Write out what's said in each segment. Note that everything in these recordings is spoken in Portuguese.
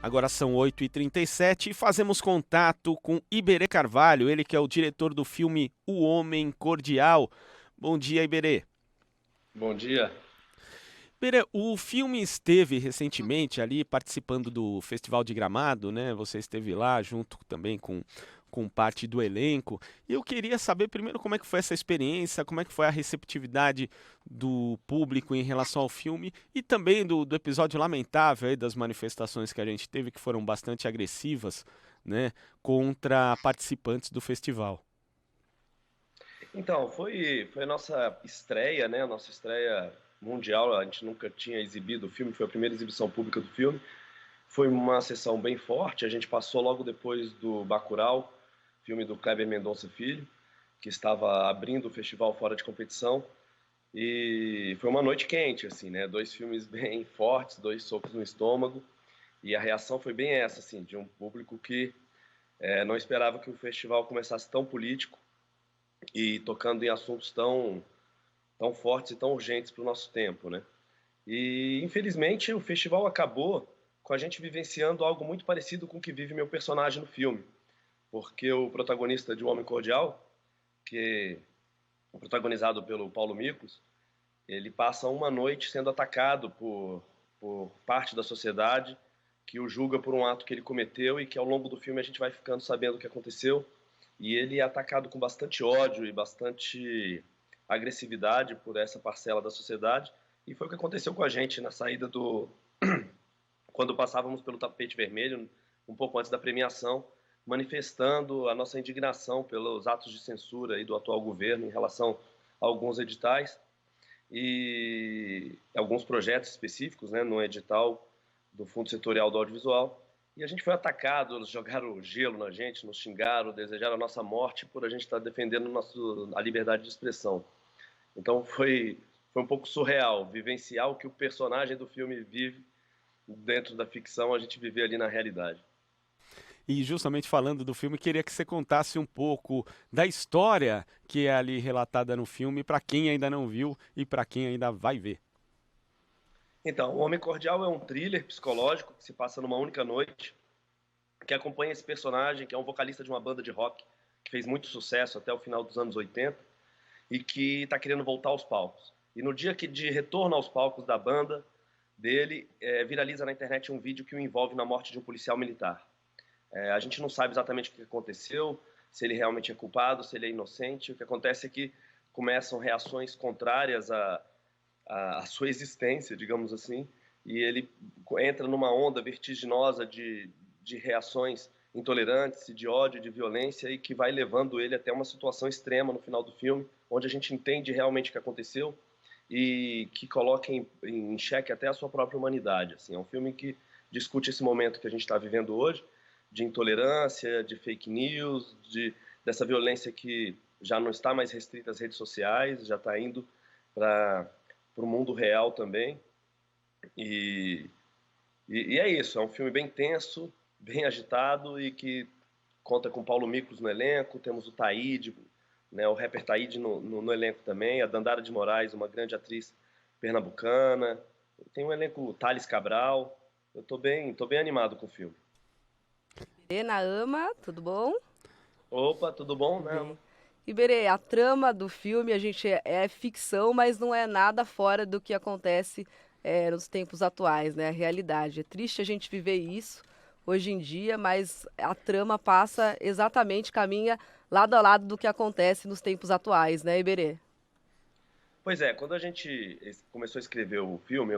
Agora são 8h37 e fazemos contato com Iberê Carvalho, ele que é o diretor do filme O Homem Cordial. Bom dia, Iberê. Bom dia. Iberê, o filme esteve recentemente ali participando do Festival de Gramado, né? Você esteve lá junto também com parte do elenco. E eu queria saber primeiro como é que foi essa experiência, como é que foi a receptividade do público em relação ao filme e também do episódio lamentável aí das manifestações que a gente teve, que foram bastante agressivas, né, contra participantes do festival. Então, foi a nossa estreia, né? A nossa estreia mundial. A gente nunca tinha exibido o filme, foi a primeira exibição pública do filme. Foi uma sessão bem forte. A gente passou logo depois do Bacurau, filme do Kleber Mendonça Filho, que estava abrindo o festival fora de competição. E foi uma noite quente, assim, né? Dois filmes bem fortes, dois socos no estômago. E a reação foi bem essa, assim, de um público que não esperava que o festival começasse tão político e tocando em assuntos tão fortes e tão urgentes para o nosso tempo, né? E infelizmente o festival acabou com a gente vivenciando algo muito parecido com o que vive meu personagem no filme, porque o protagonista de O Homem Cordial, que é protagonizado pelo Paulo Miklos, ele passa uma noite sendo atacado por parte da sociedade que o julga por um ato que ele cometeu e que ao longo do filme a gente vai ficando sabendo o que aconteceu. E ele é atacado com bastante ódio e bastante agressividade por essa parcela da sociedade. E foi o que aconteceu com a gente na saída do. Quando passávamos pelo tapete vermelho, um pouco antes da premiação, manifestando a nossa indignação pelos atos de censura aí do atual governo em relação a alguns editais e alguns projetos específicos, né, no edital do Fundo Setorial do Audiovisual. E a gente foi atacado, eles jogaram gelo na gente, nos xingaram, desejaram a nossa morte por a gente estar defendendo a liberdade de expressão. Então foi um pouco surreal vivenciar o que o personagem do filme vive dentro da ficção, a gente viver ali na realidade. E justamente falando do filme, queria que você contasse um pouco da história que é ali relatada no filme para quem ainda não viu e para quem ainda vai ver. Então, O Homem Cordial é um thriller psicológico que se passa numa única noite, que acompanha esse personagem, que é um vocalista de uma banda de rock, que fez muito sucesso até o final dos anos 80, e que está querendo voltar aos palcos. E no dia de retorno aos palcos da banda dele, viraliza na internet um vídeo que o envolve na morte de um policial militar. A gente não sabe exatamente o que aconteceu, se ele realmente é culpado, se ele é inocente. O que acontece é que começam reações contrárias à sua existência, digamos assim, e ele entra numa onda vertiginosa de reações intolerantes, de ódio, de violência, e que vai levando ele até uma situação extrema no final do filme, onde a gente entende realmente o que aconteceu e que coloca em xeque até a sua própria humanidade. Assim, é um filme que discute esse momento que a gente está vivendo hoje, de intolerância, de fake news, dessa violência que já não está mais restrita às redes sociais, já está indo para o mundo real também. E, e é isso, é um filme bem tenso, bem agitado e que conta com Paulo Miklos no elenco, temos o Taíde, né, o rapper Taíde no elenco também, a Dandara de Moraes, uma grande atriz pernambucana, tem um elenco Thales Cabral, eu tô bem animado com o filme. Na Ama, tudo bom? Opa, tudo bom, Tudo né? bem. Iberê, a trama do filme, a gente é ficção, mas não é nada fora do que acontece nos tempos atuais, né? A realidade. É triste a gente viver isso hoje em dia, mas a trama passa exatamente, caminha lado a lado do que acontece nos tempos atuais, né, Iberê? Pois é, quando a gente começou a escrever o filme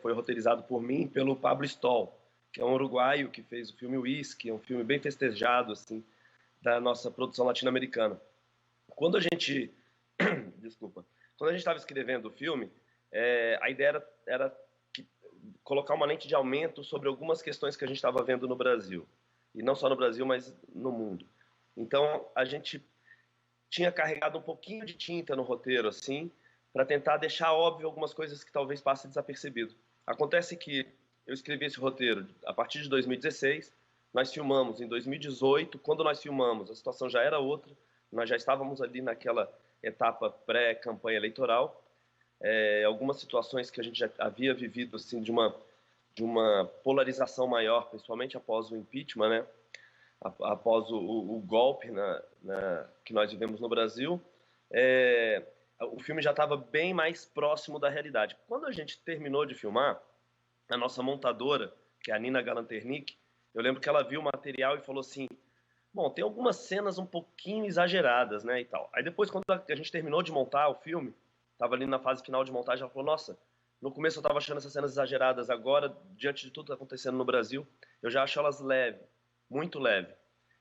foi roteirizado por mim e pelo Pablo Stoll, que é um uruguaio que fez o filme Whisky, é um filme bem festejado, assim, da nossa produção latino-americana. Quando a gente, desculpa, quando a gente estava escrevendo o filme, a ideia era colocar uma lente de aumento sobre algumas questões que a gente estava vendo no Brasil. E não só no Brasil, mas no mundo. Então, a gente tinha carregado um pouquinho de tinta no roteiro, assim, para tentar deixar óbvio algumas coisas que talvez passem desapercebido. Acontece que eu escrevi esse roteiro a partir de 2016, nós filmamos em 2018, quando nós filmamos a situação já era outra, nós já estávamos ali naquela etapa pré-campanha eleitoral, algumas situações que a gente já havia vivido assim de uma de uma polarização maior, principalmente após o impeachment, né? Após o golpe que nós vivemos no Brasil, o filme já estava bem mais próximo da realidade. Quando a gente terminou de filmar, a nossa montadora, que é a Nina Galanternick, eu lembro que ela viu o material e falou assim: bom, tem algumas cenas um pouquinho exageradas, né, e tal. Aí depois, quando a gente terminou de montar o filme, estava ali na fase final de montagem, ela falou: nossa, no começo eu estava achando essas cenas exageradas, agora, diante de tudo que está acontecendo no Brasil, eu já acho elas leve, muito leve.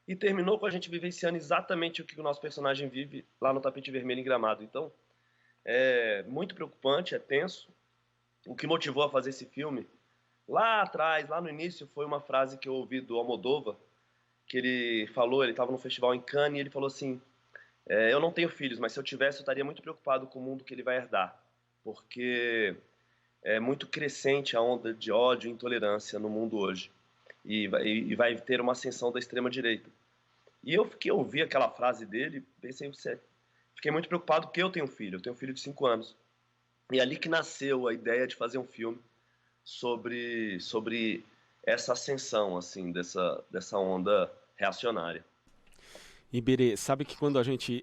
E terminou com a gente vivenciando exatamente o que o nosso personagem vive lá no Tapete Vermelho em Gramado. Então, é muito preocupante, é tenso. O que motivou a fazer esse filme, lá atrás, lá no início, foi uma frase que eu ouvi do Almodóvar, que ele falou, ele estava no festival em Cannes, e ele falou assim: eu não tenho filhos, mas se eu tivesse, eu estaria muito preocupado com o mundo que ele vai herdar, porque é muito crescente a onda de ódio e intolerância no mundo hoje, e vai ter uma ascensão da extrema-direita. E eu ouvi aquela frase dele, pensei, fiquei muito preocupado porque eu tenho um filho de 5 anos, e é ali que nasceu a ideia de fazer um filme sobre essa ascensão, assim, dessa onda reacionária. Iberê, sabe que quando a gente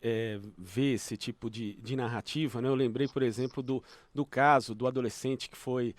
vê esse tipo de narrativa, né, eu lembrei, por exemplo, do caso do adolescente que foi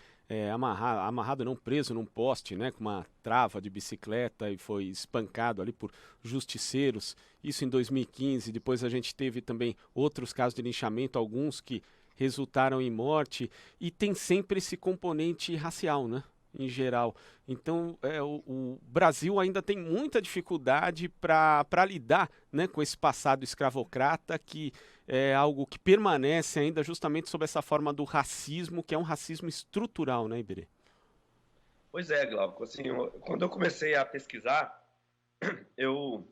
amarrado, não preso num poste, né, com uma trava de bicicleta e foi espancado ali por justiceiros, isso em 2015. Depois a gente teve também outros casos de linchamento, alguns que resultaram em morte, e tem sempre esse componente racial, né? Em geral. Então, o Brasil ainda tem muita dificuldade para lidar, né, com esse passado escravocrata, que é algo que permanece ainda justamente sob essa forma do racismo, que é um racismo estrutural, né, Iberê? Pois é, Glauco. Assim, quando eu comecei a pesquisar, eu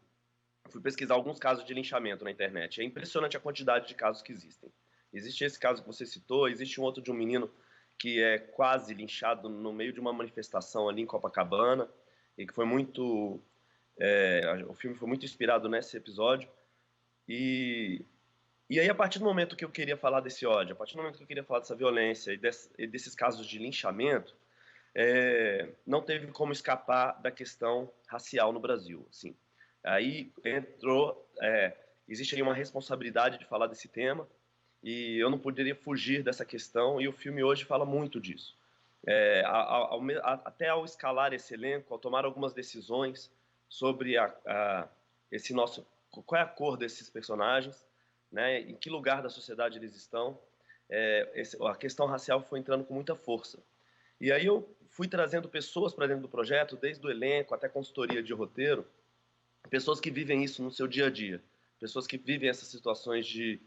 fui pesquisar alguns casos de linchamento na internet. É impressionante a quantidade de casos que existem. Existe esse caso que você citou, existe um outro de um menino que é quase linchado no meio de uma manifestação ali em Copacabana, e que foi muito... o filme foi muito inspirado nesse episódio. E aí, a partir do momento que eu queria falar desse ódio, a partir do momento que eu queria falar dessa violência e desses casos de linchamento, não teve como escapar da questão racial no Brasil. Assim. Aí existe aí uma responsabilidade de falar desse tema, e eu não poderia fugir dessa questão, e o filme hoje fala muito disso. Até ao escalar esse elenco, ao tomar algumas decisões sobre esse nosso... Qual é a cor desses personagens, né, em que lugar da sociedade eles estão, a questão racial foi entrando com muita força. E aí eu fui trazendo pessoas para dentro do projeto, desde o elenco até consultoria de roteiro, pessoas que vivem isso no seu dia a dia, pessoas que vivem essas situações de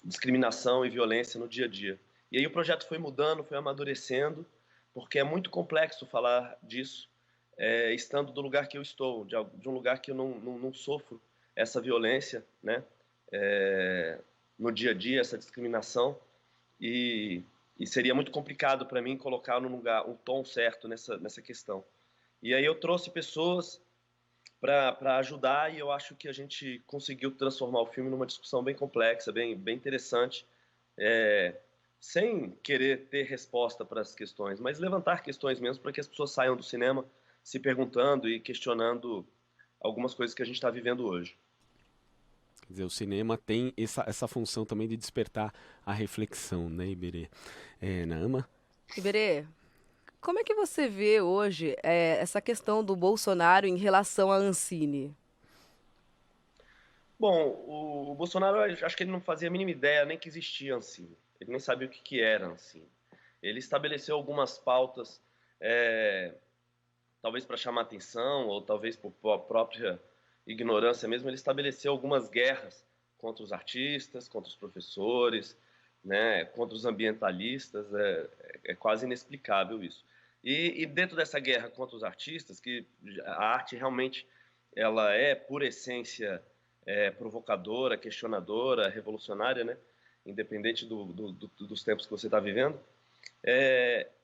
discriminação e violência no dia a dia. E aí o projeto foi mudando, foi amadurecendo, porque é muito complexo falar disso, estando do lugar que eu estou, de um lugar que eu não sofro essa violência, né, no dia a dia, essa discriminação, e seria muito complicado para mim colocar no lugar um tom certo nessa questão. E aí eu trouxe pessoas para ajudar, e eu acho que a gente conseguiu transformar o filme numa discussão bem complexa, bem interessante, sem querer ter resposta para as questões, mas levantar questões mesmo para que as pessoas saiam do cinema se perguntando e questionando algumas coisas que a gente está vivendo hoje. Quer dizer, o cinema tem essa função também de despertar a reflexão, né, Iberê? Naama? Iberê, como é que você vê hoje essa questão do Bolsonaro em relação à Ancine? Bom, o Bolsonaro, eu acho que ele não fazia a mínima ideia nem que existia Ancine. Ele nem sabia o que era Ancine. Ele estabeleceu algumas pautas, talvez para chamar atenção, ou talvez por própria ignorância mesmo. Ele estabeleceu algumas guerras contra os artistas, contra os professores, né, contra os ambientalistas. É quase inexplicável isso. E dentro dessa guerra contra os artistas, que a arte realmente ela é, por essência, provocadora, questionadora, revolucionária, né? Independente dos tempos que você está vivendo,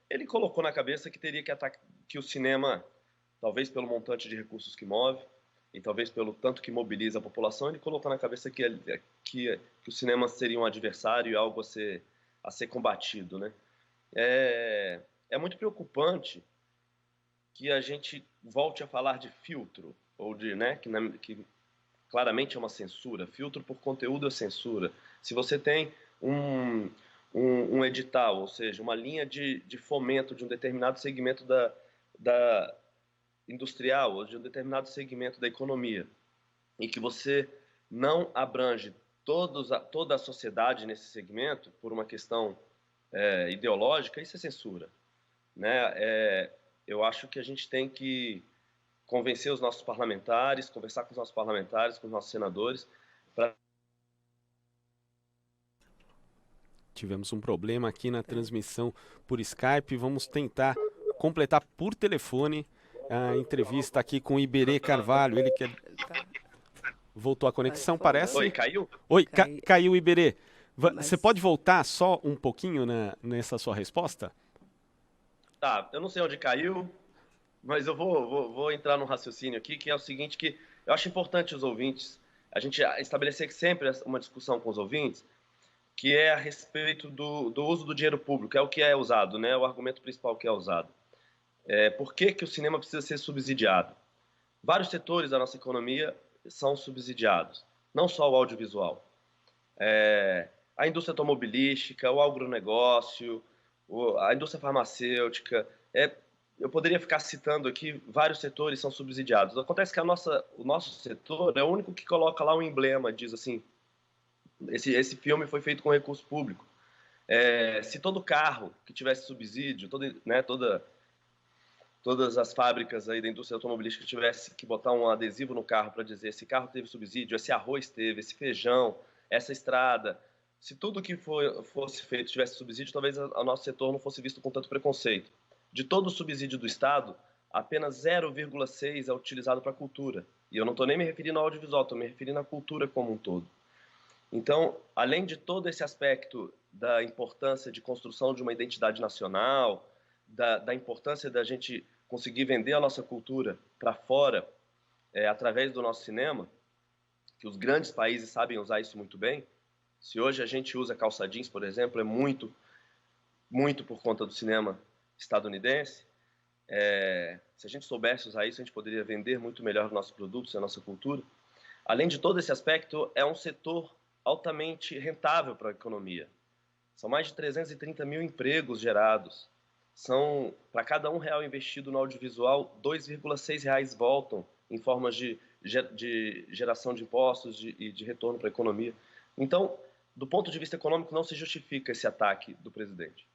ele colocou na cabeça que teria que o cinema, talvez pelo montante de recursos que move, e talvez pelo tanto que mobiliza a população, ele colocou na cabeça que o cinema seria um adversário e algo a ser combatido, né? É é muito preocupante que a gente volte a falar de filtro, ou de, né, que claramente é uma censura. Filtro por conteúdo é censura. Se você tem um edital, ou seja, uma linha de fomento de um determinado segmento da industrial, ou de um determinado segmento da economia, e que você não abrange toda a sociedade nesse segmento, por uma questão ideológica, isso é censura, né? Eu acho que a gente tem que convencer os nossos parlamentares, conversar com os nossos parlamentares, com os nossos senadores. Tivemos um problema aqui na transmissão por Skype. Vamos tentar completar por telefone a entrevista aqui com o Iberê Carvalho. Ele que voltou a conexão, parece. Oi, caiu? Oi, caiu, Iberê. Mas- Você pode voltar só um pouquinho nessa sua resposta? Tá, eu não sei onde caiu, mas eu vou entrar num raciocínio aqui, que é o seguinte, que eu acho importante os ouvintes, a gente estabelecer sempre uma discussão com os ouvintes, que é a respeito do uso do dinheiro público, é o que é usado, né? O argumento principal que é usado. Por que que o cinema precisa ser subsidiado? Vários setores da nossa economia são subsidiados, não só o audiovisual. A indústria automobilística, o agronegócio, a indústria farmacêutica. Eu poderia ficar citando aqui, vários setores são subsidiados. Acontece que o nosso setor é o único que coloca lá um emblema, diz assim, esse filme foi feito com recurso público. Se todo carro que tivesse subsídio, todas as fábricas aí da indústria automobilística tivesse que botar um adesivo no carro para dizer esse carro teve subsídio, esse arroz teve, esse feijão, essa estrada, se tudo que fosse feito tivesse subsídio, talvez o nosso setor não fosse visto com tanto preconceito. De todo o subsídio do Estado, apenas 0,6 é utilizado para a cultura. E eu não estou nem me referindo ao audiovisual, estou me referindo à cultura como um todo. Então, além de todo esse aspecto da importância de construção de uma identidade nacional, da importância da gente conseguir vender a nossa cultura para fora, através do nosso cinema, que os grandes países sabem usar isso muito bem. Se hoje a gente usa calça jeans, por exemplo, é muito, muito por conta do cinema estadunidense. Se a gente soubesse usar isso, a gente poderia vender muito melhor os nossos produtos, a nossa cultura. Além de todo esse aspecto, é um setor altamente rentável para a economia. São mais de 330 mil empregos gerados. Para cada R$1 investido no audiovisual, R$2,6 voltam em formas de geração de impostos e de retorno para a economia. Então, do ponto de vista econômico, não se justifica esse ataque do presidente.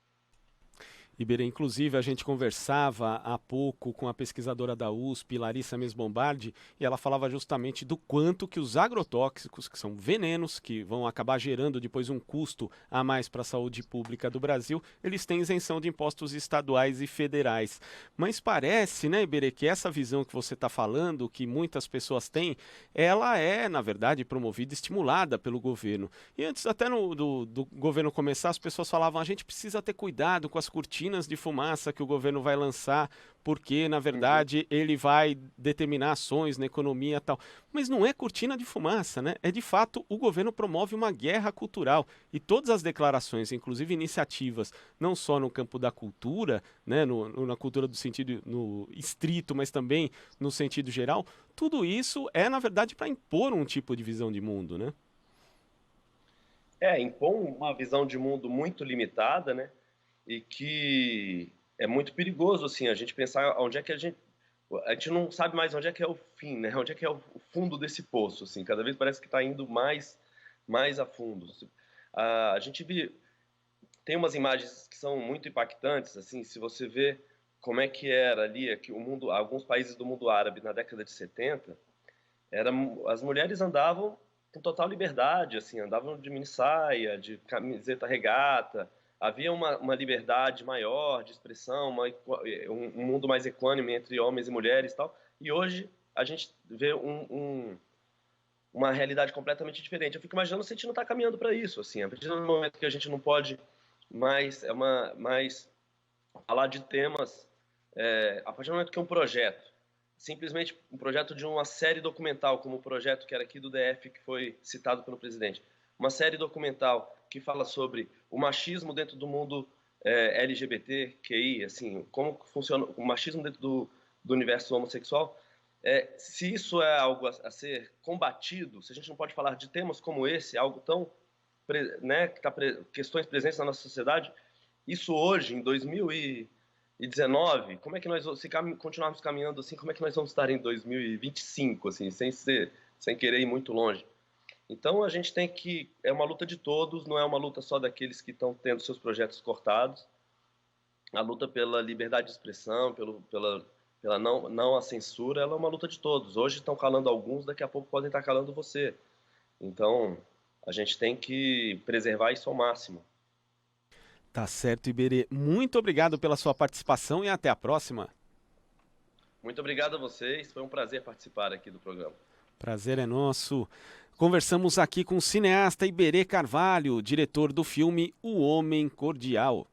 Iberê, inclusive, a gente conversava há pouco com a pesquisadora da USP, Larissa Mesbombardi, e ela falava justamente do quanto que os agrotóxicos, que são venenos, que vão acabar gerando depois um custo a mais para a saúde pública do Brasil, eles têm isenção de impostos estaduais e federais. Mas parece, né, Iberê, que essa visão que você está falando, que muitas pessoas têm, ela é, na verdade, promovida, estimulada pelo governo. E antes até do governo começar, as pessoas falavam, a gente precisa ter cuidado com as cortinas de fumaça que o governo vai lançar, porque, na verdade, ele vai determinar ações na economia e tal. Mas não é cortina de fumaça, né? É, de fato, o governo promove uma guerra cultural. E todas as declarações, inclusive iniciativas, não só no campo da cultura, né, na cultura do sentido no estrito, mas também no sentido geral, tudo isso é, na verdade, para impor um tipo de visão de mundo, né? Impõe uma visão de mundo muito limitada, né? E que é muito perigoso, assim, a gente pensar onde é que a gente não sabe mais onde é que é o fim, né? Onde é que é o fundo desse poço, assim, cada vez parece que está indo mais a fundo. A gente tem umas imagens que são muito impactantes, assim, se você vê como é que era ali, que alguns países do mundo árabe na década de 70, as mulheres andavam com total liberdade, assim, andavam de minissaia, de camiseta regata. Havia uma liberdade maior de expressão, um mundo mais equânime entre homens e mulheres e tal. E hoje a gente vê uma realidade completamente diferente. Eu fico imaginando se a gente não está caminhando para isso, assim, a partir do momento que a gente não pode mais falar de temas, a partir do momento que um projeto, simplesmente um projeto de uma série documental, como o projeto que era aqui do DF, que foi citado pelo presidente, uma série documental que fala sobre o machismo dentro do mundo LGBTQI, assim, como funciona o machismo dentro do universo homossexual. Se isso é algo a ser combatido, se a gente não pode falar de temas como esse, algo tão, né, questões presentes na nossa sociedade, isso hoje, em 2019, como é que nós, se continuarmos caminhando assim, como é que nós vamos estar em 2025, assim, sem querer ir muito longe? Então a gente tem que, é uma luta de todos, não é uma luta só daqueles que estão tendo seus projetos cortados. A luta pela liberdade de expressão, pela não a censura, ela é uma luta de todos. Hoje estão calando alguns, daqui a pouco podem estar calando você. Então a gente tem que preservar isso ao máximo. Tá certo, Iberê. Muito obrigado pela sua participação e até a próxima. Muito obrigado a vocês, foi um prazer participar aqui do programa. Prazer é nosso. Conversamos aqui com o cineasta Iberê Carvalho, diretor do filme O Homem Cordial.